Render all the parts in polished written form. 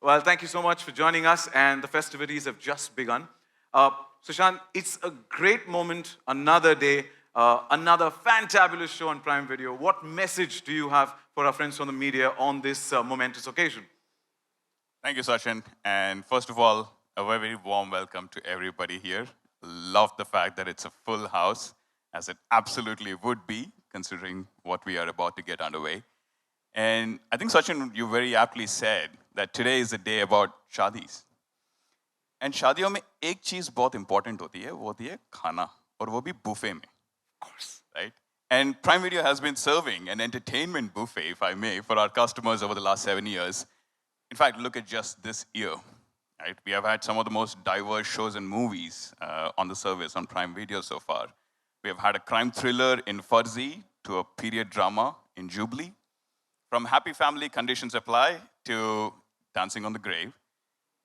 Well, thank you so much for joining us, and the festivities have just begun. Sushant, it's a great moment, another day, another fantabulous show on Prime Video. What message do you have for our friends from the media on this momentous occasion? Thank you, Sachin. And first of all, a very warm welcome to everybody here. Love the fact that it's a full house, as it absolutely would be, considering what we are about to get underway. And I think, Sachin, you very aptly said that today is a day about shadis. And शादियों में एक चीज बहुत important होती है, वो होती है खाना, और वो भी buffet में. Of course. Right? And Prime Video has been serving an entertainment buffet, if I may, for our customers over the last 7 years. In fact, look at just this year. Right? We have had some of the most diverse shows and movies on the service on Prime Video so far. We have had a crime thriller in Farzi to a period drama in Jubilee. From Happy Family Conditions Apply to Dancing on the Grave.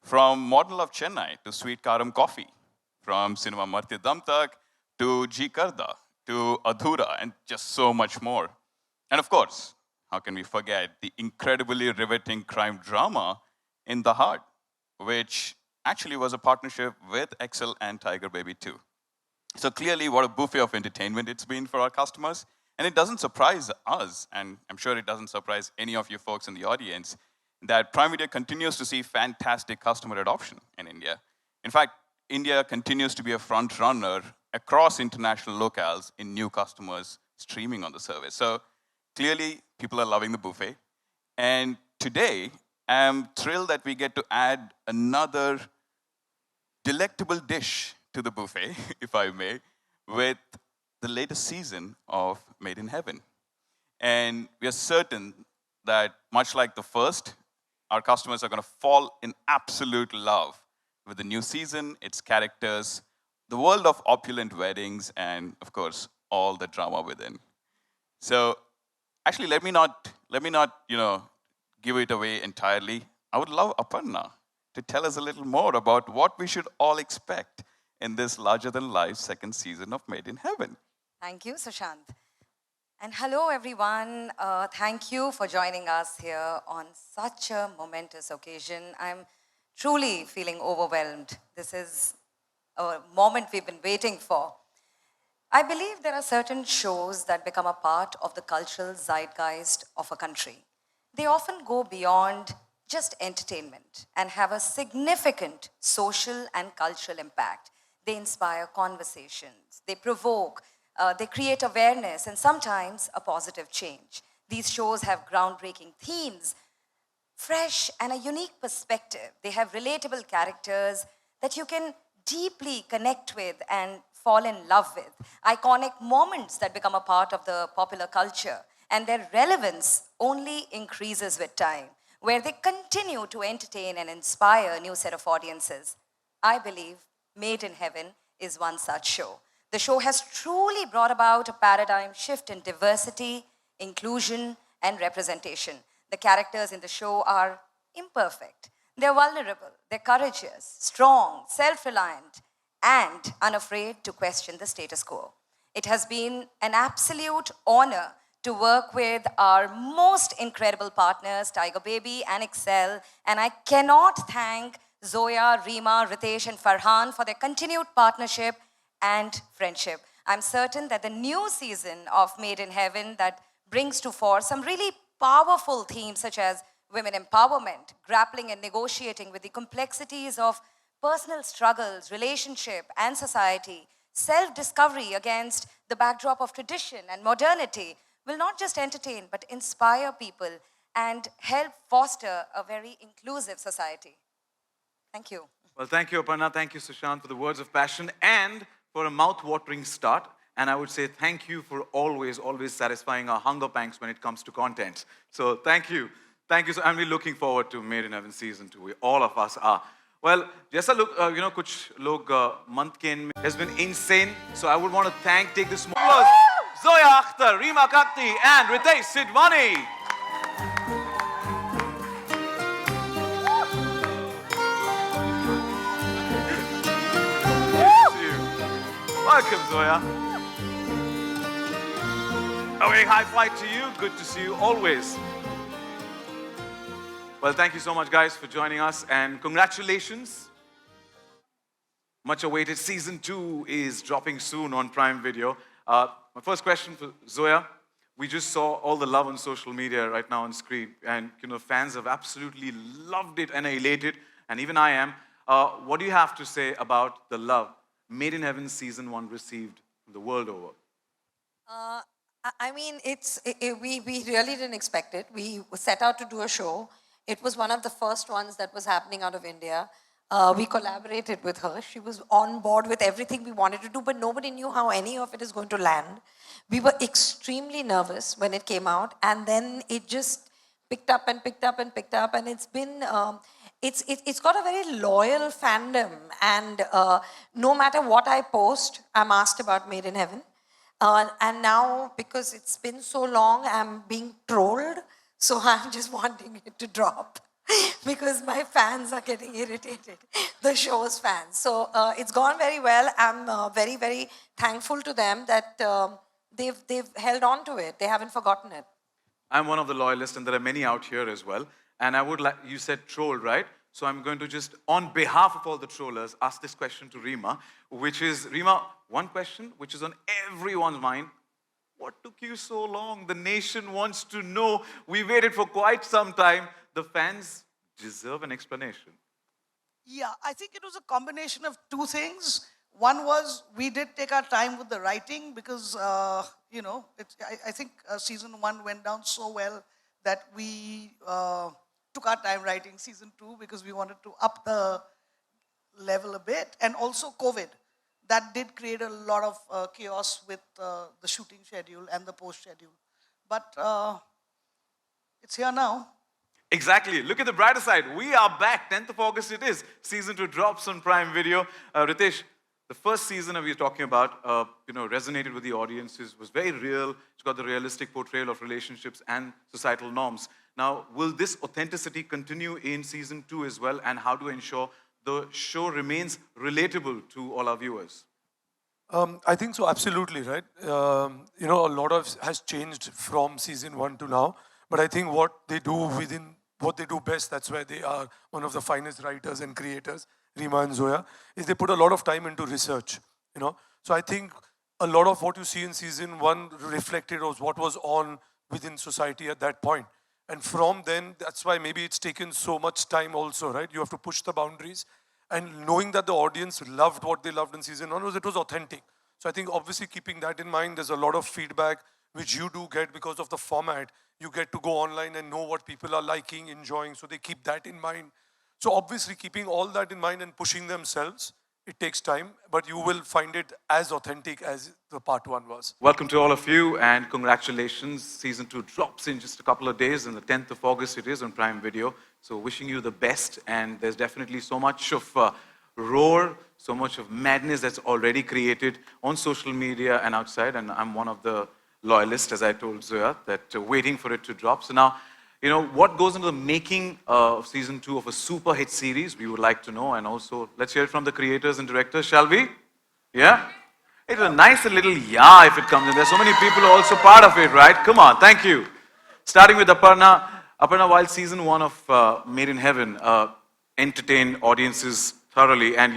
From Model of Chennai to Sweet Karam Coffee. From Cinema Marti Dam Tak to Ji Karda to Adhura, and just so much more. And of course, how can we forget the incredibly riveting crime drama In the Heart, which actually was a partnership with Excel and Tiger Baby 2. So clearly, what a buffet of entertainment it's been for our customers. And it doesn't surprise us, and I'm sure it doesn't surprise any of you folks in the audience, that Prime Video continues to see fantastic customer adoption in India. In fact, India continues to be a front runner across international locales in new customers streaming on the service. So clearly, people are loving the buffet. And today, I'm thrilled that we get to add another delectable dish to the buffet, if I may, with the latest season of Made in Heaven. And we are certain that, much like the first, our customers are going to fall in absolute love with the new season, its characters, the world of opulent weddings, and of course, all the drama within. So, actually, let me not, give it away entirely. I would love Aparna to tell us a little more about what we should all expect in this larger-than-life second season of Made in Heaven. Thank you, Sushant. And hello, everyone. Thank you for joining us here on such a momentous occasion. I'm truly feeling overwhelmed. This is a moment we've been waiting for. I believe there are certain shows that become a part of the cultural zeitgeist of a country. They often go beyond just entertainment and have a significant social and cultural impact. They inspire conversations, they provoke, they create awareness, and sometimes a positive change. These shows have groundbreaking themes, fresh and a unique perspective. They have relatable characters that you can deeply connect with and fall in love with. Iconic moments that become a part of the popular culture, and their relevance only increases with time, where they continue to entertain and inspire a new set of audiences. I believe Made in Heaven is one such show. The show has truly brought about a paradigm shift in diversity, inclusion, and representation. The characters in the show are imperfect. They're vulnerable, they're courageous, strong, self-reliant, and unafraid to question the status quo. It has been an absolute honor to work with our most incredible partners, Tiger Baby and Excel, and I cannot thank Zoya, Rima, Ritesh, and Farhan for their continued partnership and friendship. I'm certain that the new season of Made in Heaven that brings to fore some really powerful themes such as women empowerment, grappling and negotiating with the complexities of personal struggles, relationship, and society, self-discovery against the backdrop of tradition and modernity will not just entertain but inspire people and help foster a very inclusive society. Thank you. Well, thank you, Aparna. Thank you, Sushant, for the words of passion and for a mouth-watering start. And I would say thank you for always satisfying our hunger pangs when it comes to content. So thank you. Thank you. And we're looking forward to Made in Heaven Season 2. We, all of us are. Well, जैसा लोग कुछ लोग month के end में has been insane. So I would want to take this moment. Zoya Akhtar, Rima Kakti, and Ritesh Sidwani. Welcome, Zoya. A very high five to you. Good to see you always. Well, thank you so much, guys, for joining us, and congratulations. Much awaited season 2 is dropping soon on Prime Video. My first question for Zoya. We just saw all the love on social media right now on screen, and fans have absolutely loved it and elated, and even I am. What do you have to say about the love Made in Heaven season 1 received the world over? I mean, we really didn't expect it. We set out to do a show. It was one of the first ones that was happening out of India. We collaborated with her. She was on board with everything we wanted to do, but nobody knew how any of it is going to land. We were extremely nervous when it came out, and then it just picked up and picked up and picked up, and it's been, it's got a very loyal fandom, and no matter what I post, I'm asked about Made in Heaven. And now, because it's been so long, I'm being trolled, so I'm just wanting it to drop. Because my fans are getting irritated, the show's fans. So it's gone very well. I'm very, very thankful to them that they've held on to it. They haven't forgotten it. I'm one of the loyalists, and there are many out here as well. And I would like, you said troll, right? So I'm going to just, on behalf of all the trollers, ask this question to Reema, which is, Reema, one question which is on everyone's mind. What took you so long? The nation wants to know. We waited for quite some time. The fans deserve an explanation. Yeah, I think it was a combination of two things. One was we did take our time with the writing because, I think season 1 went down so well that we took our time writing season 2 because we wanted to up the level a bit. And also COVID. That did create a lot of chaos with the shooting schedule and the post schedule. But it's here now. Exactly. Look at the brighter side. We are back. 10th of August it is. Season 2 drops on Prime Video. Ritesh, the first season that we were talking about, resonated with the audiences, was very real. It's got the realistic portrayal of relationships and societal norms. Now, will this authenticity continue in season 2 as well? And how to ensure the show remains relatable to all our viewers? I think so, absolutely, right? A lot of has changed from season 1 to now. But I think what they do best, that's why they are one of the finest writers and creators, Reema and Zoya, is they put a lot of time into research, So I think a lot of what you see in season 1 reflected was what was on within society at that point. And from then, that's why maybe it's taken so much time also, right? You have to push the boundaries. And knowing that the audience loved what they loved in season 1 it was authentic. So I think obviously keeping that in mind, there's a lot of feedback which you do get because of the format. You get to go online and know what people are liking, enjoying, so they keep that in mind. So obviously keeping all that in mind and pushing themselves, it takes time, but you will find it as authentic as the part 1 was. Welcome to all of you, and congratulations. Season 2 drops in just a couple of days, and the 10th of August it is on Prime Video. So wishing you the best, and there's definitely so much of roar, so much of madness that's already created on social media and outside, and I'm one of the loyalists, as I told Zoya, that waiting for it to drop. So now, what goes into the making of season 2 of a super hit series, we would like to know, and also let's hear it from the creators and directors, shall we? Yeah? It's a nice little yeah if it comes in. There's so many people who are also part of it, right? Come on, thank you. Starting with Aparna. Aparna, while season 1 of Made in Heaven entertained audiences thoroughly, and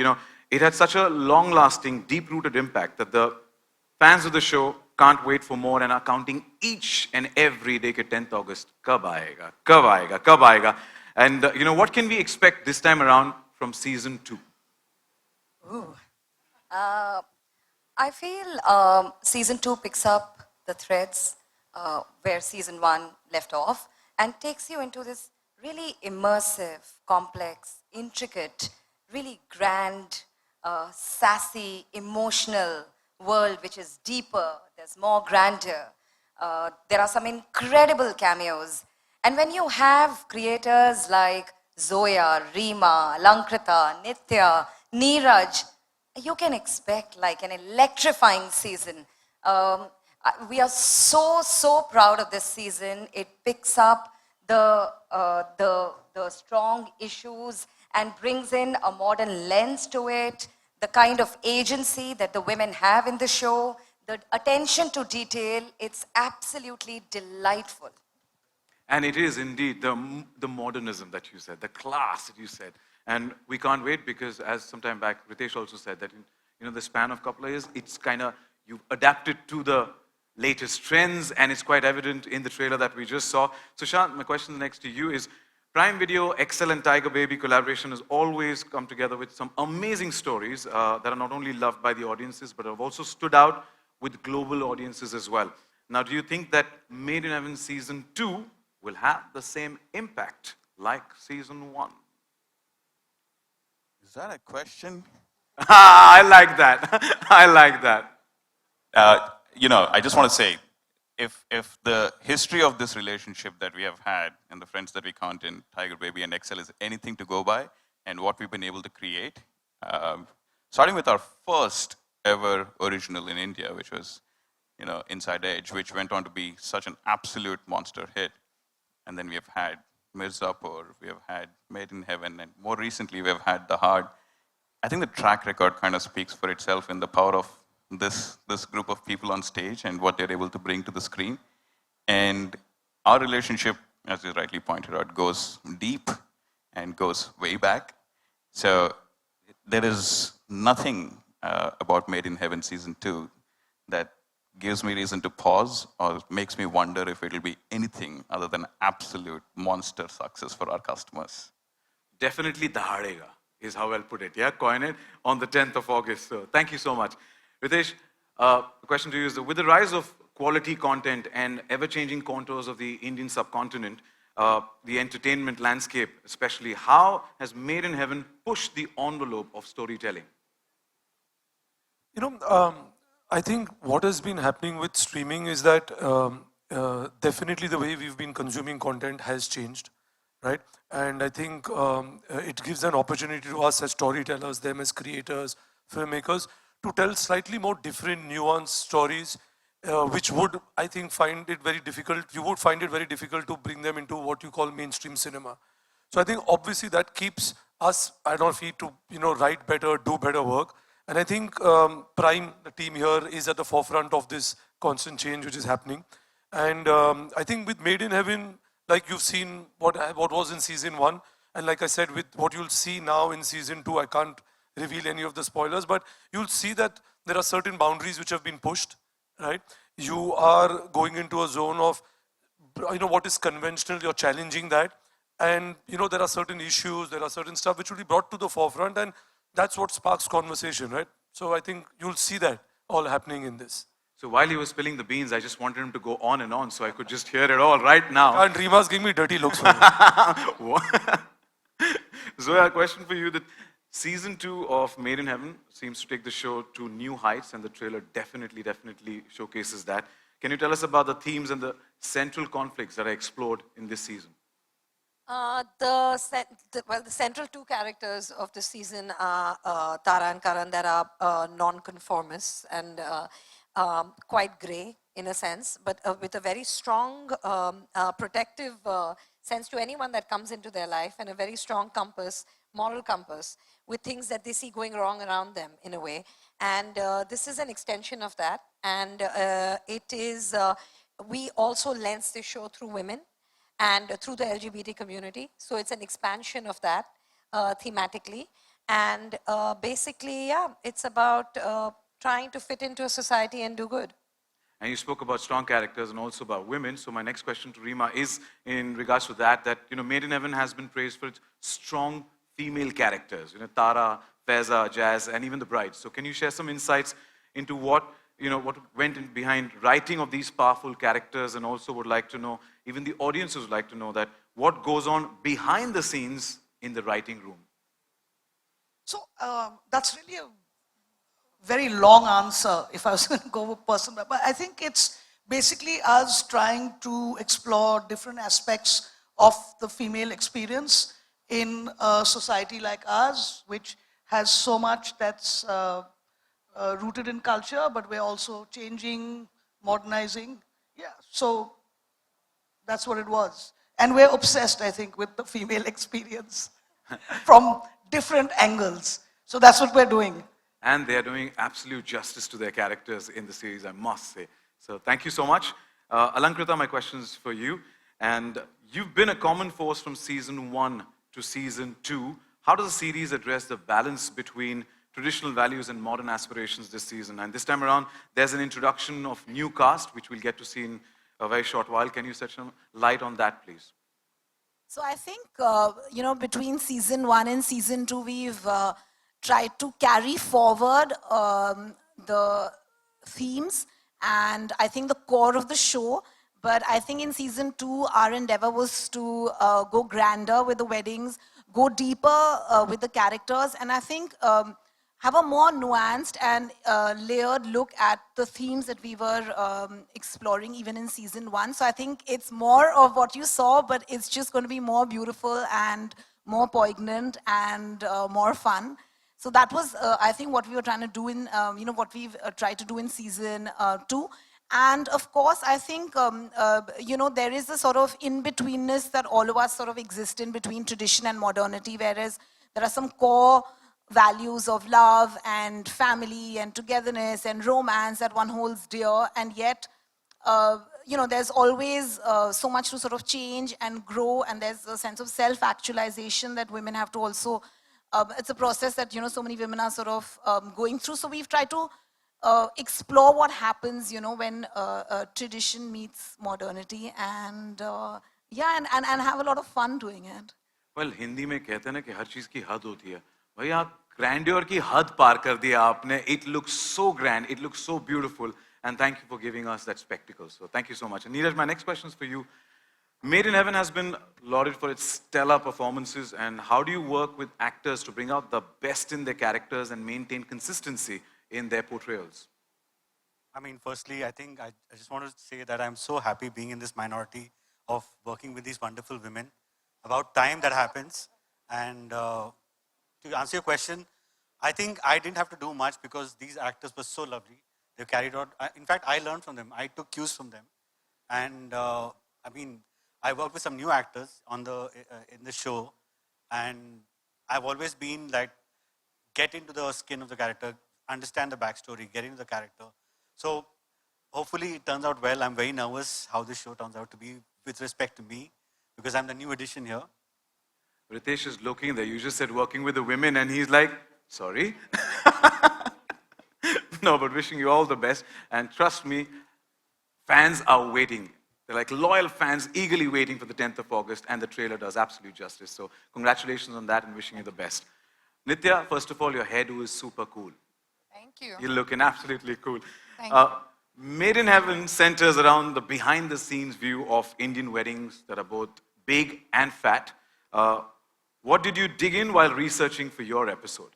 it had such a long-lasting, deep-rooted impact that the fans of the show can't wait for more and are counting each and every day ke 10th August. Kab aayega, kab aayega, kab aayega. And what can we expect this time around from season 2? Ooh. I feel season 2 picks up the threads where season 1 left off and takes you into this really immersive, complex, intricate, really grand, sassy, emotional world which is deeper, there's more grandeur. There are some incredible cameos. And when you have creators like Zoya, Reema, Lankrita, Nitya, Neeraj, you can expect like an electrifying season. We are so proud of this season. It picks up the strong issues and brings in a modern lens to it, the kind of agency that the women have in the show, the attention to detail. It's absolutely delightful. And it is indeed the modernism that you said, the class that you said. And we can't wait because, as some time back, Ritesh also said that in the span of a couple of years, it's kind of, you've adapted to the latest trends, and it's quite evident in the trailer that we just saw. Sushant, my question next to you is, Prime Video, Excel and Tiger Baby collaboration has always come together with some amazing stories that are not only loved by the audiences, but have also stood out with global audiences as well. Now, do you think that Made in Heaven Season 2 will have the same impact like Season 1? Is that a question? I like that. I like that. I just want to say, if the history of this relationship that we have had and the friends that we count in Tiger Baby and Excel is anything to go by, and what we've been able to create, starting with our first ever original in India, which was, Inside Edge, which went on to be such an absolute monster hit. And then we have had Mirzapur, we have had Made in Heaven, and more recently we have had The Hard. I think the track record kind of speaks for itself in the power of this group of people on stage and what they're able to bring to the screen. And our relationship, as you rightly pointed out, goes deep and goes way back. So there is nothing about Made in Heaven Season 2 that gives me reason to pause or makes me wonder if it'll be anything other than absolute monster success for our customers. Definitely Dahadega is how I'll put it. Yeah, coin it on the 10th of August. So thank you so much. Ritesh, the question to you is, with the rise of quality content and ever-changing contours of the Indian subcontinent, the entertainment landscape especially, how has Made in Heaven pushed the envelope of storytelling? I think what has been happening with streaming is that definitely the way we've been consuming content has changed, right? And I think it gives an opportunity to us as storytellers, them as creators, filmmakers, to tell slightly more different, nuanced stories, which would, I think, find it very difficult. You would find it very difficult to bring them into what you call mainstream cinema. So I think obviously that keeps us at our feet to write better, do better work. And I think Prime, the team here, is at the forefront of this constant change which is happening. And I think with Made in Heaven, like you've seen what was in Season 1, and like I said, with what you'll see now in Season 2, I can't reveal any of the spoilers, but you'll see that there are certain boundaries which have been pushed, right? You are going into a zone of, what is conventional, you're challenging that. And, there are certain issues, there are certain stuff which will be brought to the forefront, and that's what sparks conversation, right? So I think you'll see that all happening in this. So while he was spilling the beans, I just wanted him to go on and on so I could just hear it all right now. And Rima's giving me dirty looks for you. Zoya, a question for you. That Season 2 of Made in Heaven seems to take the show to new heights, and the trailer definitely showcases that. Can you tell us about the themes and the central conflicts that are explored in this season? The central two characters of the season are Tara and Karan, that are non-conformists and quite grey in a sense, but with a very strong protective sense to anyone that comes into their life, and a very strong compass, moral compass, with things that they see going wrong around them in a way. And this is an extension of that. And it is, we also lens the show through women and through the LGBT community. So it's an expansion of that thematically. And basically, yeah, it's about trying to fit into a society and do good. And you spoke about strong characters and also about women. So my next question to Rima is in regards to that, Made in Heaven has been praised for its strong female characters. Tara, Faiza, Jazz, and even the brides. So can you share some insights into what went in behind writing of these powerful characters, and also would like to know, even the audience would like to know, that what goes on behind the scenes in the writing room? So that's really a very long answer if I was going to go person, but I think it's basically us trying to explore different aspects of the female experience in a society like ours, which has so much that's rooted in culture, but we're also changing, modernizing. Yeah, so that's what it was. And we're obsessed, I think, with the female experience from different angles. So that's what we're doing. And they're doing absolute justice to their characters in the series, I must say. So thank you so much. Alankrita, my question is for you. And you've been a common force from season 1 to season 2. How does the series address the balance between traditional values and modern aspirations this season? And this time around, there's an introduction of new cast, which we'll get to see in a very short while. Can you shed some light on that, please? So I think, between season 1 and season 2, we've tried to carry forward the themes and I think the core of the show. But I think in season 2, our endeavor was to go grander with the weddings, go deeper with the characters, and I think have a more nuanced and layered look at the themes that we were exploring even in season 1. So I think it's more of what you saw, but it's just going to be more beautiful and more poignant and more fun. So that was, I think, what we were trying to do in, what we've tried to do in season 2. And of course, I think, there is a sort of in-betweenness that all of us sort of exist in between tradition and modernity, whereas there are some core values of love and family and togetherness and romance that one holds dear, and yet, there's always so much to sort of change and grow, and there's a sense of self-actualization that women have to also, it's a process that, so many women are sort of going through. So we've tried to explore what happens, when tradition meets modernity, and and have a lot of fun doing it. Well, Hindi में कहते हैं ना कि हर चीज की हद होती है. भाई आप grandeur की हद पार कर दिया आपने. It looks so grand, it looks so beautiful, and thank you for giving us that spectacle. So thank you so much. And Neeraj, my next question is for you. Made in Heaven has been lauded for its stellar performances, and how do you work with actors to bring out the best in their characters and maintain consistency in their portrayals? I mean, firstly, I think I just want to say that I'm so happy being in this minority of working with these wonderful women. About time that happens. And to answer your question, I think I didn't have to do much because these actors were so lovely. They carried out, in fact, I learned from them. I took cues from them. And I worked with some new actors on in the show. And I've always been like, get into the skin of the character, understand the backstory, get into the character. So hopefully it turns out well. I'm very nervous how this show turns out to be with respect to me, because I'm the new addition here. Ritesh is looking there. You just said working with the women, and he's like, sorry? No, but wishing you all the best. And trust me, fans are waiting. They're like loyal fans, eagerly waiting for the 10th of August, and the trailer does absolute justice. So congratulations on that, and wishing you the best. Nitya, first of all, your hairdo is super cool. Thank you. You're looking absolutely cool. Thank you. Made in Heaven centers around the behind-the-scenes view of Indian weddings that are both big and fat. What did you dig in while researching for your episode?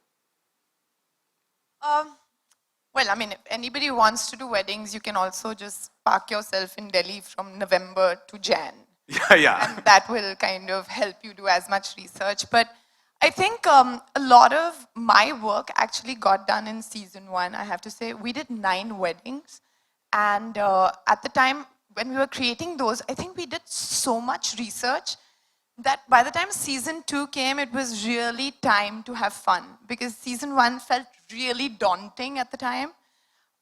Well, I mean, if anybody who wants to do weddings, you can also just park yourself in Delhi from November to Jan. Yeah. And that will kind of help you do as much research. But I think a lot of my work actually got done in season 1, I have to say. We did 9 weddings. And at the time when we were creating those, I think we did so much research that by the time season 2 came, it was really time to have fun, because season 1 felt really daunting at the time.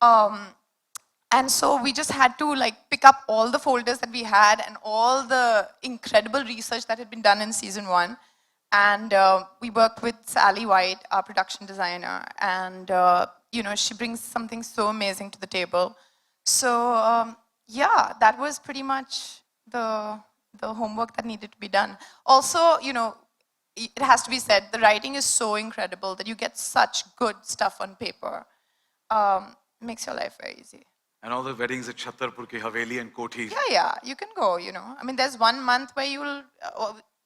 And so we just had to pick up all the folders that we had and all the incredible research that had been done in season 1. And we worked with Sally White, our production designer, and she brings something so amazing to the table. So that was pretty much the homework that needed to be done. Also, it has to be said, the writing is so incredible that you get such good stuff on paper. Makes your life very easy. And all the weddings at Chhattarpur ki Haveli and Koti. Yeah, you can go, I mean, there's 1 month where you'll,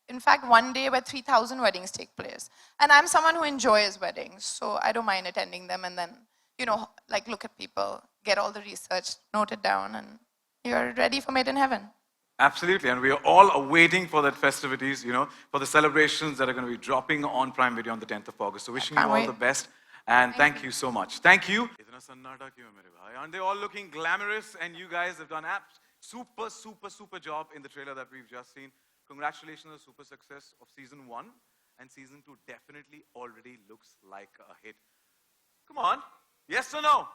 in fact, 1 day where 3,000 weddings take place. And I'm someone who enjoys weddings, so I don't mind attending them and then, look at people, get all the research, note it down, and you're ready for Made in Heaven. Absolutely, and we are all waiting for that festivities, for the celebrations that are going to be dropping on Prime Video on the 10th of August. So wishing you all the best, and thank you so much. Thank you. Aren't they all looking glamorous? And you guys have done a super job in the trailer that we've just seen. Congratulations on the super success of season 1, and season 2 definitely already looks like a hit. Come on, yes or no?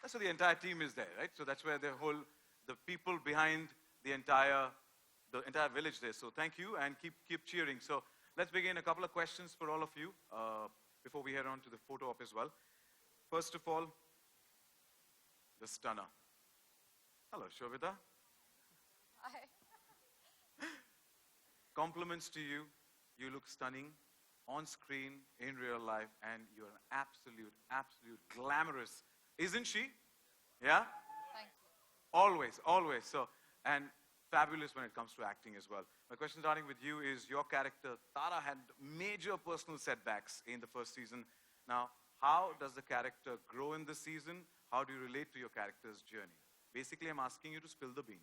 So the entire team is there, right? So that's where the people behind the entire village there. So thank you and keep cheering. So let's begin. A couple of questions for all of you before we head on to the photo op as well. First of all, the stunner. Hello, Sobhita. Hi. Compliments to you. You look stunning on screen, in real life, and you're an absolute glamorous. Isn't she? Yeah? Thank you. Always. So, and fabulous when it comes to acting as well. My question starting with you is your character, Tara, had major personal setbacks in the first season. Now, how does the character grow in this season? How do you relate to your character's journey? Basically, I'm asking you to spill the beans.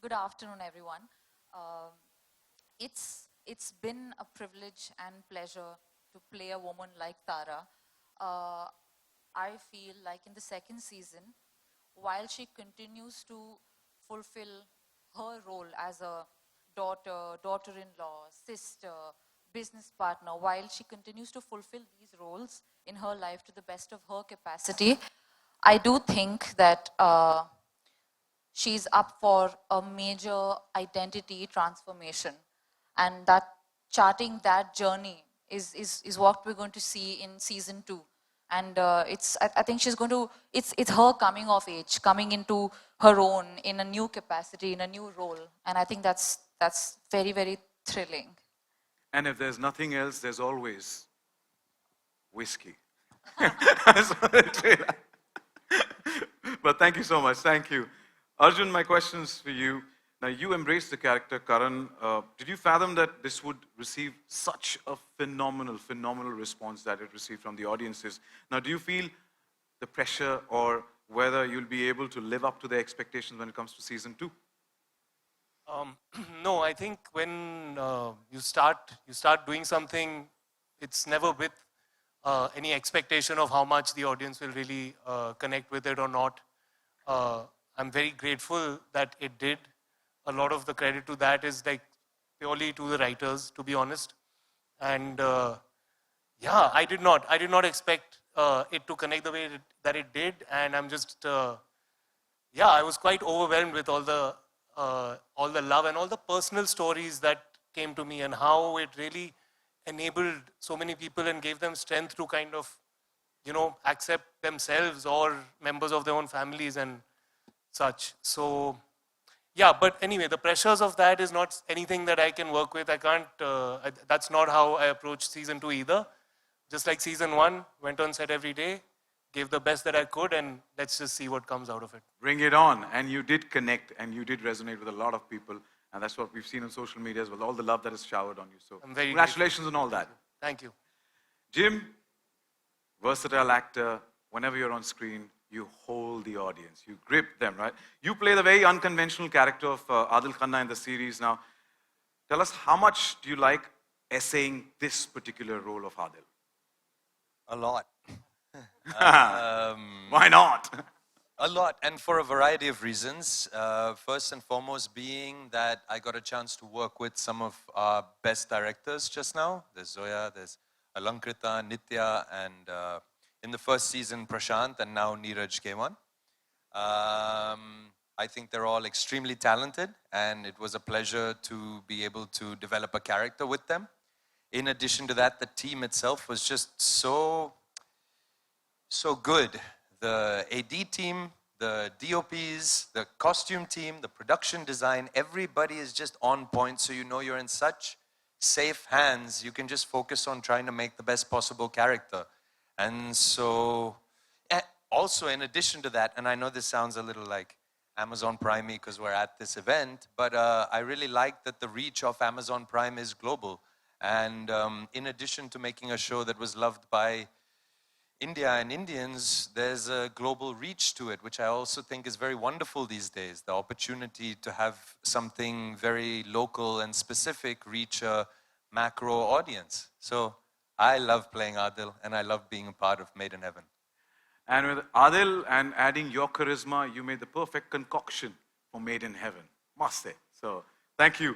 Good afternoon, everyone. It's been a privilege and pleasure to play a woman like Tara. I feel like in the second season, while she continues to fulfill her role as a daughter, daughter-in-law, sister, business partner, while she continues to fulfill these roles in her life to the best of her capacity, I do think that she's up for a major identity transformation, and that charting that journey is what we're going to see in season 2. And I think she's going to, it's her coming of age, coming into her own in a new capacity, in a new role. And I think that's very, very thrilling. And if there's nothing else, there's always whiskey. But thank you so much. Thank you. Arjun, my question's for you. Now, you embraced the character, Karan. Did you fathom that this would receive such a phenomenal response that it received from the audiences? Now, do you feel the pressure or whether you'll be able to live up to the expectations when it comes to season 2? No, I think when you start doing something, it's never with any expectation of how much the audience will really connect with it or not. I'm very grateful that it did. A lot of the credit to that is like purely to the writers, to be honest. And yeah, I did not expect it to connect the way that it did. And I'm just, yeah, I was quite overwhelmed with all the love and all the personal stories that came to me, and how it really enabled so many people and gave them strength to kind of, accept themselves or members of their own families and such. So, yeah, but anyway, the pressures of that is not anything that I can work with. I can't, that's not how I approached season 2 either. Just like season 1, went on set every day, gave the best that I could, and let's just see what comes out of it. Bring it on. And you did connect and you did resonate with a lot of people. And that's what we've seen on social media as well, all the love that is showered on you. So I'm very congratulations on all that. Thank you. Jim, versatile actor, whenever you're on screen, you hold the audience, you grip them, right? You play the very unconventional character of Adil Khanna in the series. Now, tell us, how much do you like essaying this particular role of Adil? A lot. Why not? A lot, and for a variety of reasons. First and foremost being that I got a chance to work with some of our best directors just now. There's Zoya, there's Alankrita, Nitya, and in the first season, Prashant, and now Neeraj came on. I think they're all extremely talented, and it was a pleasure to be able to develop a character with them. In addition to that, the team itself was just so good. The AD team, the DOPs, the costume team, the production design, everybody is just on point, so you know you're in such safe hands. You can just focus on trying to make the best possible character. And so, also in addition to that, and I know this sounds a little like Amazon Prime because we're at this event, but I really like that the reach of Amazon Prime is global. And in addition to making a show that was loved by India and Indians, there's a global reach to it, which I also think is very wonderful these days. The opportunity to have something very local and specific reach a macro audience. So I love playing Adil, and I love being a part of Made in Heaven. And with Adil and adding your charisma, you made the perfect concoction for Made in Heaven. Must say. So, thank you.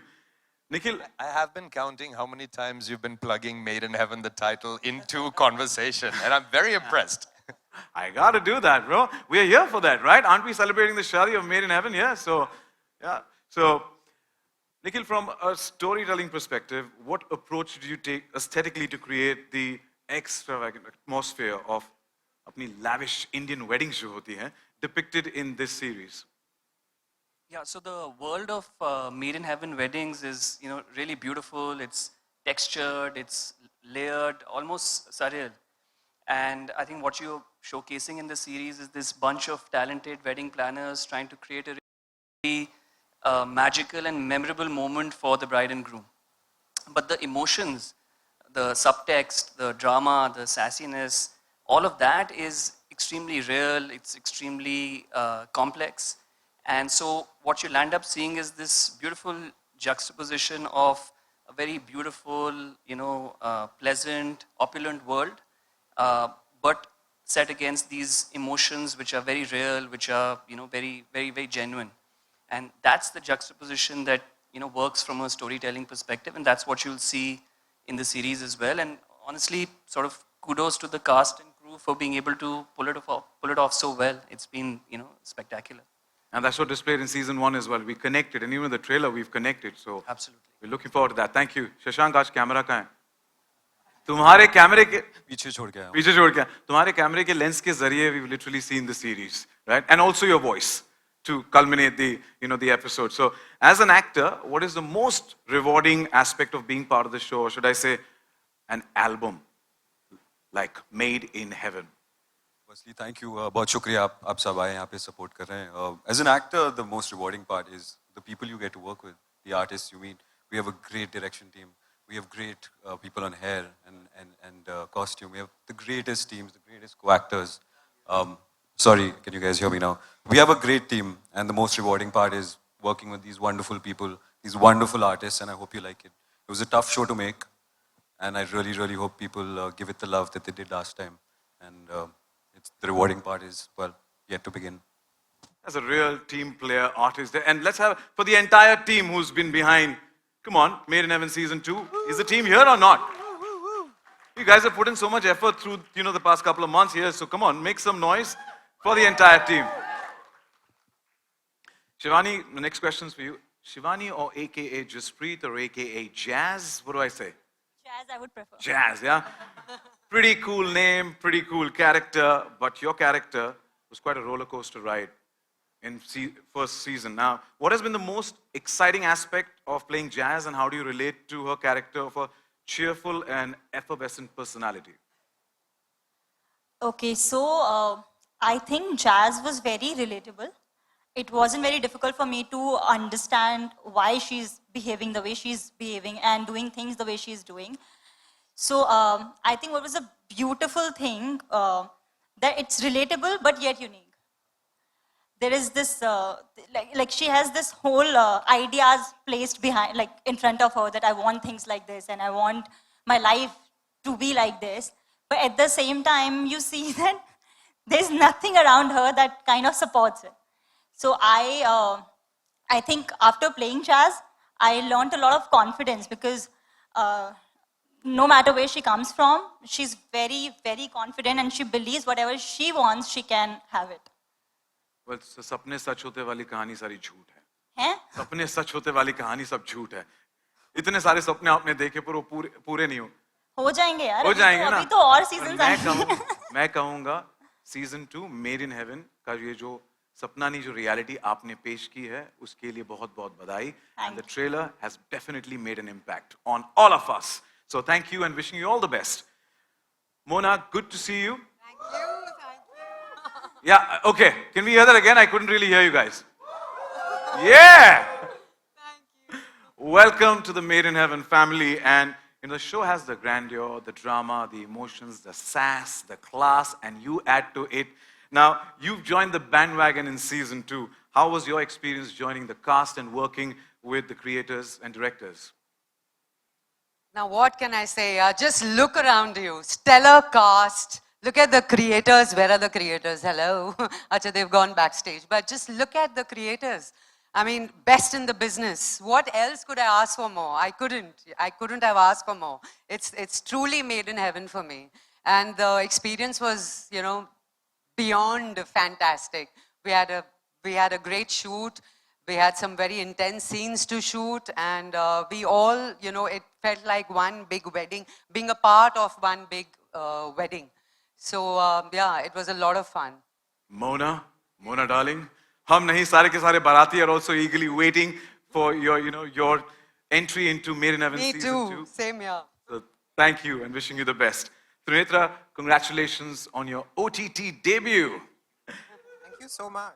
Nikhil? I have been counting how many times you've been plugging Made in Heaven, the title, into conversation, and I'm very impressed. I got to do that, bro. We are here for that, right? Aren't we celebrating the Shadi of Made in Heaven? Yeah. So, Nikhil, from a storytelling perspective, what approach did you take aesthetically to create the extravagant atmosphere of अपनी lavish Indian wedding जो होती है depicted in this series? Yeah, so the world of Made in Heaven weddings is, really beautiful. It's textured, it's layered, almost surreal. And I think what you're showcasing in the series is this bunch of talented wedding planners trying to create a really magical and memorable moment for the bride and groom. But the emotions, the subtext, the drama, the sassiness, all of that is extremely real, it's extremely complex. And so what you'll end up seeing is this beautiful juxtaposition of a very beautiful, pleasant, opulent world, but set against these emotions which are very real, which are, very, very, very genuine. And that's the juxtaposition that, works from a storytelling perspective, and that's what you'll see in the series as well. And honestly, sort of kudos to the cast and crew for being able to pull it off so well. It's been, spectacular. And that's what displayed in season 1 as well. We connected, and even in the trailer, we've connected. So absolutely, we're looking forward to that. Thank you. Shashank, आज camera कहाँ है? तुम्हारे कैमरे के पीछे छोड़ के तुम्हारे कैमरे के लेंस के जरिए we've literally seen the series, right? And also your voice to culminate the episode. So as an actor, what is the most rewarding aspect of being part of the show? Or should I say an album like Made in Heaven? Firstly, thank you. बहुत शुक्रिया आप सब आए यहाँ पे support कर रहे हैं. As an actor, the most rewarding part is the people you get to work with, the artists you meet. We have a great direction team. We have great people on hair and costume. We have the greatest teams, the greatest co-actors. Sorry, can you guys hear me now? We have a great team, and the most rewarding part is working with these wonderful people, these wonderful artists, and I hope you like it. It was a tough show to make, and I really, really hope people give it the love that they did last time. And the rewarding part is, well, yet to begin. As a real team player, artist, and let's have, for the entire team who's been behind, come on, Made in Heaven Season 2, is the team here or not? You guys have put in so much effort through, the past couple of months here, so come on, make some noise for the entire team. Shivani, the next question's for you. Shivani or AKA Jaspreet or AKA Jazz? What do I say? Jazz, I would prefer. Jazz, yeah? Pretty cool name, pretty cool character, but your character was quite a roller coaster ride in first season. Now, what has been the most exciting aspect of playing Jazz, and how do you relate to her character of a cheerful and effervescent personality? Okay, so I think Jazz was very relatable. It wasn't very difficult for me to understand why she's behaving the way she's behaving and doing things the way she's doing. So I think what was a beautiful thing, that it's relatable but yet unique. There is this, like she has this whole ideas placed behind, like in front of her, that I want things like this and I want my life to be like this. But at the same time, you see that there's nothing around her that kind of supports it. So I think after playing Jazz, I learned a lot of confidence, because no matter where she comes from, she's very, very confident, and she believes whatever she wants, she can have it. Well, सपने सच होते वाली कहानी सारी झूठ है. हैं? सपने सच होते वाली कहानी सब झूठ है. इतने सारे सपने आपने देखे पर वो पूरे नहीं हो जाएंगे यार. हो जाएंगे ना. अभी तो और सीजन्स आएंगे. मैं कहूँगा सीजन 2 मेड इन हेवन का ये जो सपना नहीं, जो रियलिटी आपने पेश की है, उसके लिए बहुत बहुत बधाई. And the trailer has definitely made an impact on all of us. So thank you and wishing you all the best. Mona, good to see you. Thank you. Yeah, okay. Can we hear that again? I couldn't really hear you guys. Yeah! Thank you. Welcome to the Made in Heaven family. And the show has the grandeur, the drama, the emotions, the sass, the class, and you add to it. Now, you've joined the bandwagon in season 2. How was your experience joining the cast and working with the creators and directors? Now, what can I say? Just look around you. Stellar cast. Look at the creators. Where are the creators? Hello. Acha, they've gone backstage. But just look at the creators. I mean, best in the business. What else could I ask for more? I couldn't have asked for more. It's truly Made in Heaven for me. And the experience was, beyond fantastic. We had a great shoot. We had some very intense scenes to shoot, and we all, you know, it felt like one big wedding, being a part of one big wedding. So yeah, it was a lot of fun. Mona darling, hum nahi sare ke sare barati are also eagerly waiting for your entry into Made in Heaven Me season too, 2. same here. So thank you and wishing you the best. Trinetra, congratulations on your OTT debut. Thank you so much.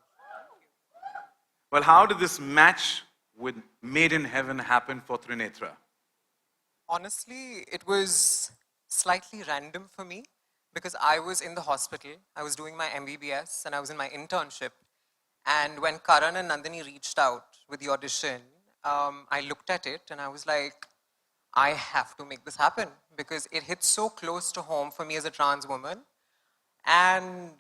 Well, how did this match with Made in Heaven happen for Trinetra? Honestly, it was slightly random for me because I was in the hospital. I was doing my MBBS and I was in my internship. And when Karan and Nandini reached out with the audition, I looked at it and I was like, I have to make this happen because it hits so close to home for me as a trans woman. And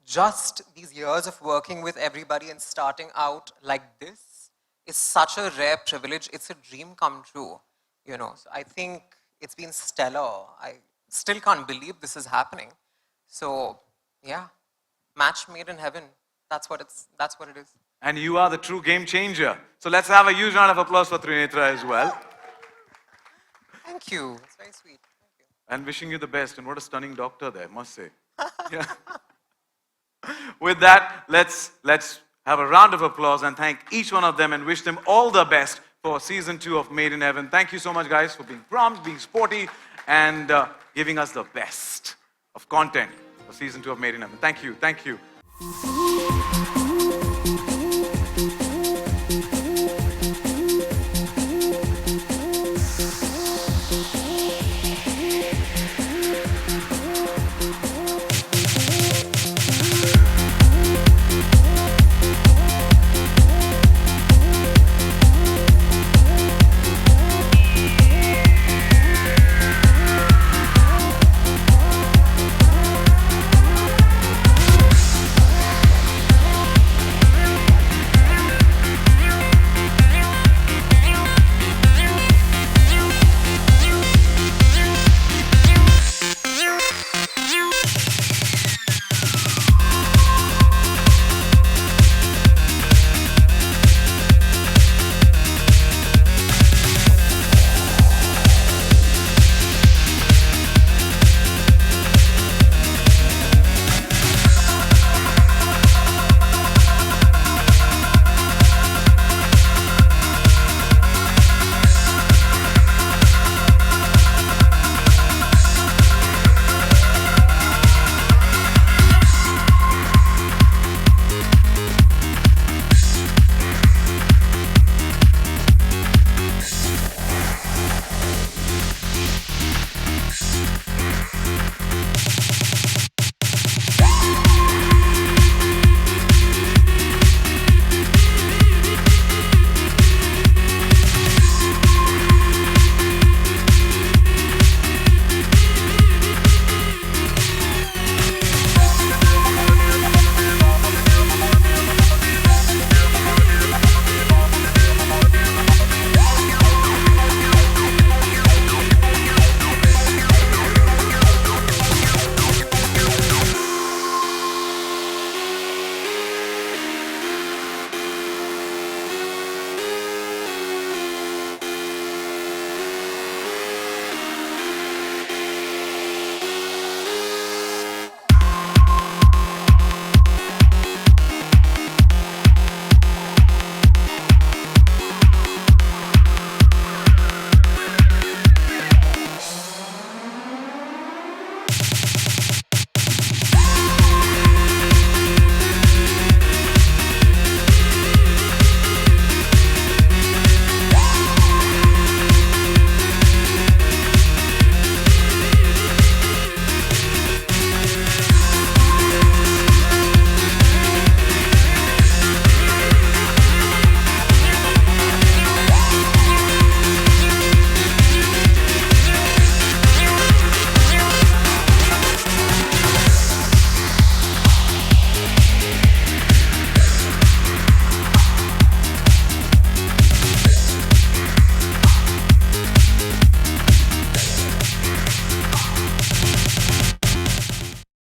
just these years of working with everybody and starting out like this is such a rare privilege. It's a dream come true, you know. So I think it's been stellar. I still can't believe this is happening. So yeah, match made in heaven. That's what it is. And you are the true game changer. So let's have a huge round of applause for Trinetra as well. Thank you. It's very sweet. Thank you. And wishing you the best. And what a stunning doctor there, must say. Yeah. With that, let's have a round of applause and thank each one of them and wish them all the best for season 2 of Made in Heaven. Thank you so much, guys, for being prompt, being sporty, and giving us the best of content for season 2 of Made in Heaven. Thank you. Thank you.